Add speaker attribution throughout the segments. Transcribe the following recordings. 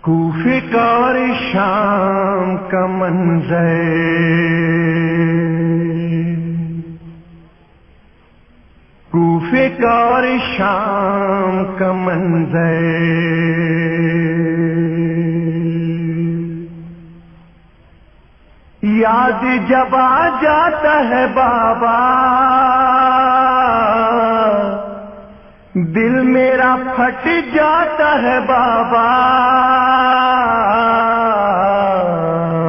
Speaker 1: کوفے کا اور شام کا منظر، کوفے کا اور شام کا منظر، یاد جب آ جاتا ہے بابا دل میرا پھٹ جاتا ہے بابا،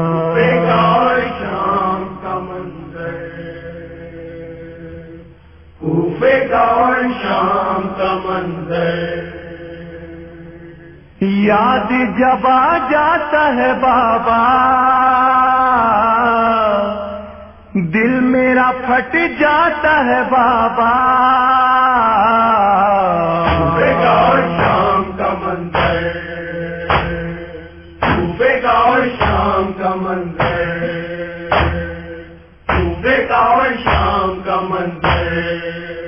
Speaker 2: کوفے کا اور شام کا منظر، کوفے کا اور شام کا منظر،
Speaker 1: یاد جب آ جاتا ہے بابا دل میرا پھٹ جاتا ہے بابا،
Speaker 2: کوفے کا اور شام کا منظر، کوفے کا اور شام کا منظر، کوفے کا اور شام کا منظر،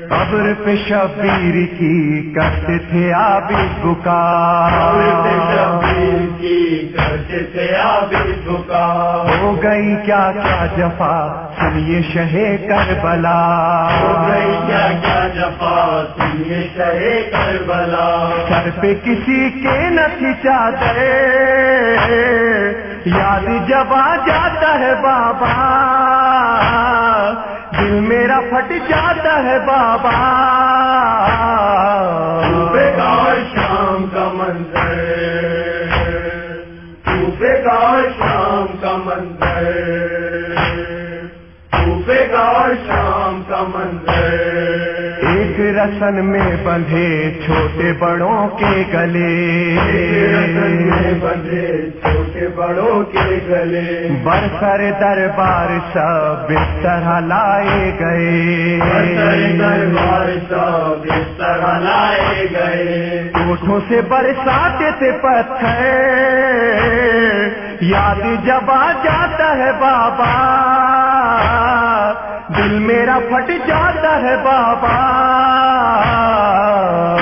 Speaker 1: قبر پہ شبیر کی کرتے تھے آبی پکار،
Speaker 2: شبیر کی کرتے تھے آبی پکار،
Speaker 1: ہو گئی کیا کیا جفا سنیے شہ کربلا،
Speaker 2: ہو گئی کیا کیا جفا سنیے شہ کربلا،
Speaker 1: سر پہ کسی کے نہ تھی چادر، یاد جب آ جاتا ہے بابا دل میرا پھٹ جاتا ہے بابا،
Speaker 2: کوفے کا اور شام کا منظر، کوفے کا اور شام کا منظر، کوفے کا اور شام کا منظر،
Speaker 1: ایک رسن میں بندھے چھوٹے بڑوں کے گلے،
Speaker 2: رسن میں بندھے چھوٹے بڑوں کے گلے،
Speaker 1: برسر دربار سب بستر لائے گئے،
Speaker 2: دربار سب اس طرح لائے گئے،
Speaker 1: کوٹھوں سے برساتے تھے پتھر، یاد جب آ جاتا ہے بابا دل میرا پھٹ جاتا ہے بابا،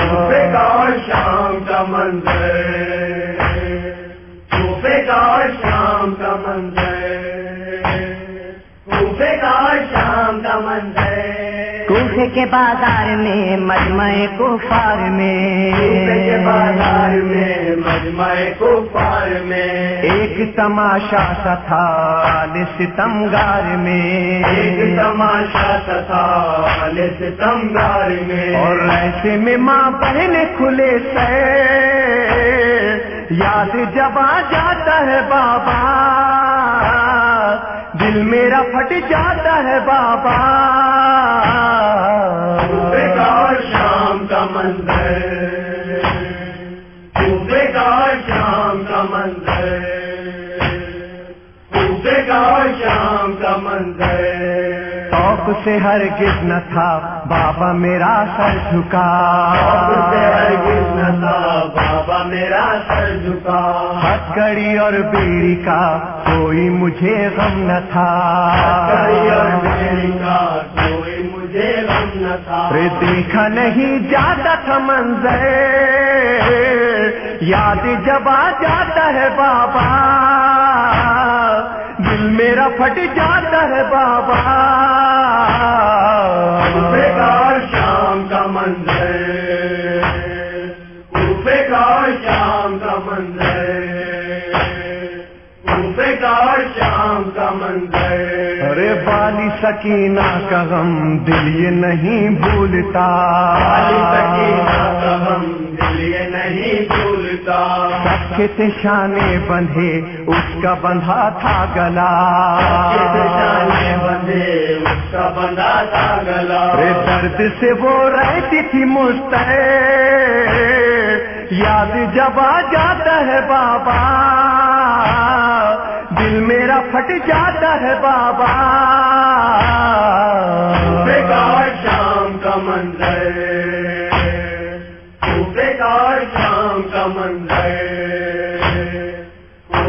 Speaker 2: کوفے کا اور شام کا منظر، کوفے کا اور شام کا منظر، کوفے کا اور شام کا منظر،
Speaker 3: کوفے کے بازار میں مجمع کفار میں،
Speaker 2: کوفے کے بازار میں مجمع کفار میں،
Speaker 1: ایک تماشا سا تھا آل ستمگار میں،
Speaker 2: ایک تماشا تھا آل ستمگار میں،
Speaker 1: اور ایسے میں ماں بہن کھلے سے یاد جب آ جاتا ہے بابا دل میرا پھٹ جاتا ہے بابا،
Speaker 2: کوفے کا اور شام کا منظر، کوفے کا اور شام کا منظر، کوفے کا اور شام کا منظر،
Speaker 1: شوق سے ہرگز نہ تھا بابا میرا سر جھکا،
Speaker 2: شوق سے ہرگز نہ تھا بابا میرا سر جھکا،
Speaker 1: ہتھکڑی اور بیڑی کا کوئی مجھے غم نہ تھا،
Speaker 2: ہتھکڑی اور بیڑی کا کوئی مجھے غم نہ تھا،
Speaker 1: رے دیکھا نہیں جاتا تھا منظر، یاد جب آ جاتا ہے بابا دل میرا پھٹ جاتا ہے بابا،
Speaker 2: کوفے کا اور شام کا منظر، کوفے کا اور شام کا منظر، کوفے کا اور شام کا منظر،
Speaker 1: ارے والی سکینہ کا غم دل یہ نہیں بھولتا،
Speaker 2: والی سکینہ کا غم دل یہ نہیں بھولتا،
Speaker 1: سب کے تشانے بندھے اس کا بندھا تھا گلا،
Speaker 2: نشانے بندھے اس کا بندھا تھا گلا،
Speaker 1: ارے درد سے وہ رہتی تھی مستر، یاد جب آ جاتا ہے بابا دل میرا پھٹ جاتا ہے بابا،
Speaker 2: کوفے کا اور شام کا منظر، کوفے کا اور شام کا منظر،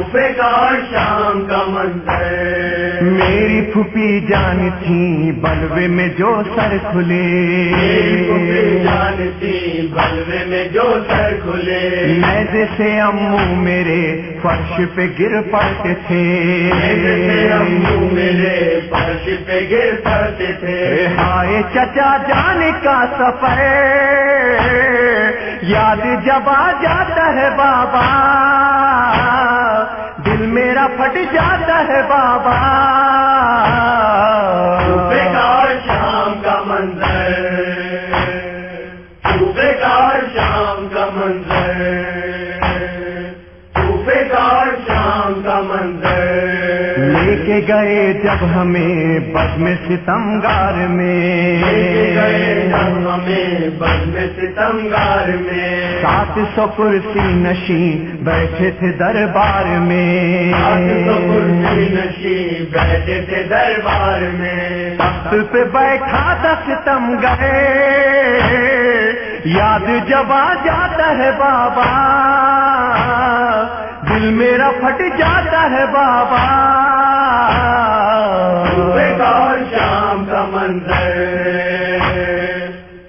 Speaker 2: کوفے کا شام کا منظر،
Speaker 1: میری پھوپھی جان تھی بلوے میں جو سر کھلے،
Speaker 2: میری پھوپھی جان تھی بلوے میں جو سر کھلے،
Speaker 1: نیزے سے امو میرے فرش پہ گر پڑتے تھے،
Speaker 2: نیزے سے امو میرے فرش پہ گر پڑتے تھے،
Speaker 1: ہائے چچا جان کا سفر یاد جب آ جاتا ہے بابا، دل میرا پھٹ جاتا ہے بابا،
Speaker 2: کوفے کا شام کا منظر، کوفے کا شام کا منظر، کوفے کا شام کا منظر،
Speaker 1: لے کے گئے جب ہمیں بزم ستمگار میں،
Speaker 2: لے کے گئے جب ہمیں بزم ستمگار میں،
Speaker 1: 700 کرسی نشین بیٹھے تھے دربار میں،
Speaker 2: 700 کرسی نشین بیٹھے تھے دربار میں،
Speaker 1: تخت پہ بیٹھا تھا ستمگر، یاد جب آ جاتا ہے بابا، دل میرا پھٹ جاتا ہے بابا،
Speaker 2: کوفے کا شام کا منظر،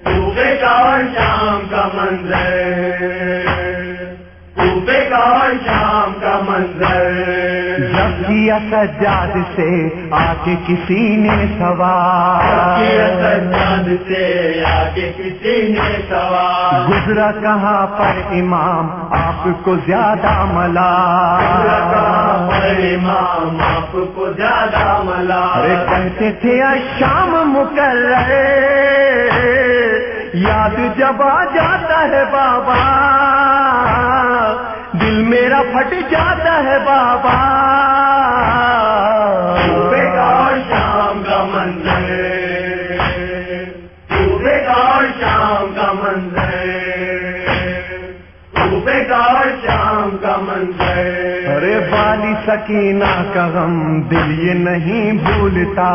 Speaker 2: کوفے کا شام کا منظر، کوفے کا شام کا منظر،
Speaker 1: جب کیا سجاد سے آ کے کسی نے سوال،
Speaker 2: سجاد سے آگے کسی نے سوال،
Speaker 1: گزرا کہاں پر امام آپ کو زیادہ ملال،
Speaker 2: امام آپ کو زیادہ ملا،
Speaker 1: ارے کہتے تھے شام مقرر، یاد جب آ جاتا ہے بابا، دل میرا پھٹ جاتا ہے بابا،
Speaker 2: کوفے کا شام کا منظر، کوفے کا شام کا منظر، کوفے کا شام کا منظر،
Speaker 1: ارے والی سکینہ کا غم دل یہ نہیں بھولتا،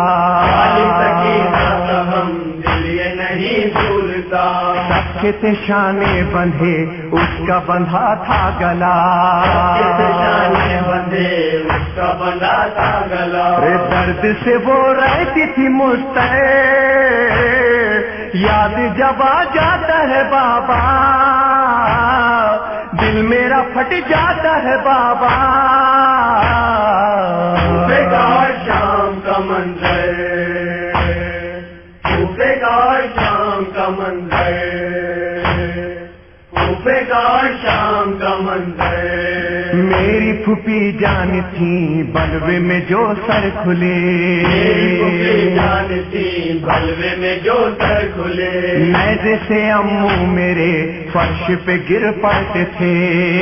Speaker 2: والی سکینہ کا غم دل یہ نہیں بھولتا،
Speaker 1: سکے تھے شانے بندھے اس کا بندھا تھا گلا،
Speaker 2: شانے بندھے اس کا بندھا تھا گلا،
Speaker 1: ارے درد سے وہ رہتی تھی مستعد، یاد جب آ جاتا ہے بابا، دل میرا پھٹ جاتا ہے بابا،
Speaker 2: کوفے کا شام کا منظر، کوفے کا شام کا منظر، کوفے کا شام کا منظر،
Speaker 1: میری پھوپھی جان تھی بلوے میں جو سر کھلے،
Speaker 2: میری پھوپھی جان تھی بلوے میں جو سر کھلے،
Speaker 1: نیزے سے امو میرے فرش پہ گر پڑتے تھے،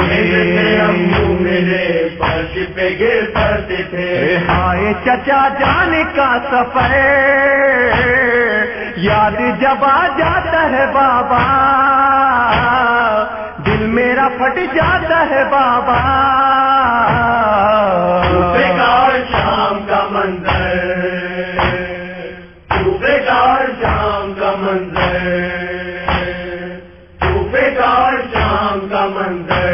Speaker 2: نیزے سے امو میرے فرش پہ گر پڑتے تھے،
Speaker 1: ہائے چچا جان کا سفر یاد جب آ جاتا ہے بابا، دل میرا پھٹ جاتا ہے بابا،
Speaker 2: کوفے کا شام کا منظر، کوفے کا شام کا منظر، کوفے کا شام کا منظر،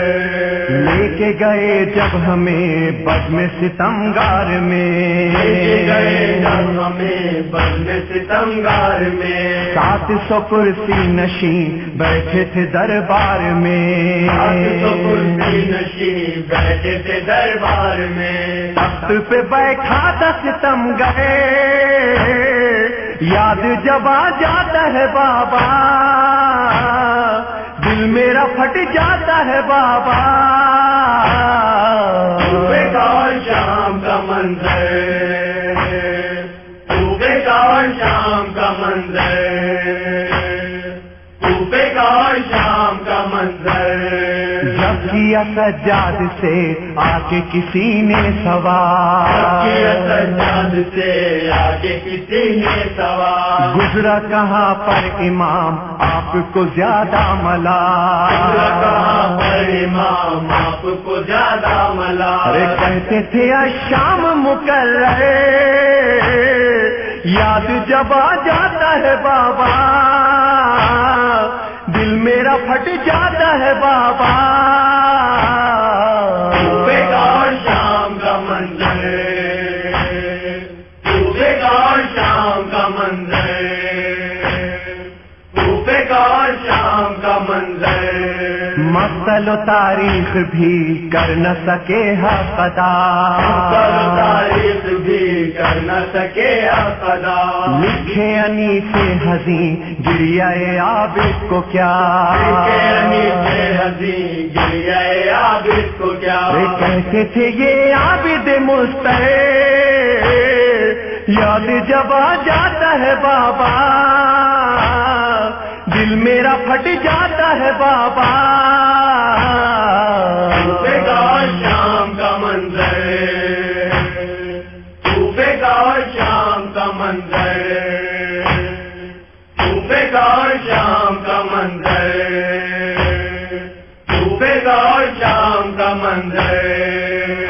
Speaker 1: لے کے گئے جب ہمیں بزم ستمگار میں،
Speaker 2: لے کے گئے جب ہمیں بزم ستمگار میں،
Speaker 1: 700 کرسی نشین بیٹھے تھے دربار میں،
Speaker 2: 700 کرسی نشین بیٹھے تھے دربار میں،
Speaker 1: تخت پہ بیٹھا تھا ستمگر، یاد جب آ جاتا ہے بابا، دل میرا پھٹ جاتا ہے بابا،
Speaker 2: کوفے کا شام کا منظر، کوفے کا شام کا منظر، کوفے کا شام کا منظر،
Speaker 1: جب کیا سجاد سے آ کے کسی نے سوال،
Speaker 2: سجاد سے آگے کسی نے سوال،
Speaker 1: گزرا کہاں پر امام آپ کو زیادہ ملال،
Speaker 2: کہاں پر امام آپ کو زیادہ ملا،
Speaker 1: ارے کہتے تھے شام مقرر، یاد جب آ جاتا ہے بابا، دل میرا پھٹ جاتا ہے بابا،
Speaker 2: کوفے کا شام
Speaker 1: عقل و تاریخ بھی کر نہ سکے حق ادا،
Speaker 2: تاریخ بھی کر نہ سکے ادا،
Speaker 1: لکھے انیس حزین گریہ عابد کو کیا،
Speaker 2: حزین گریہ عابد کو کیا،
Speaker 1: وہ کہتے تھے یہ عابد مستحق، یاد جب آ جاتا ہے بابا دل میرا پھٹ جاتا ہے بابا،
Speaker 2: کوفے کا شام کا منظر، کوفے کا شام کا منظر، کوفے کا شام کا منظر، کوفے کا شام کا منظر،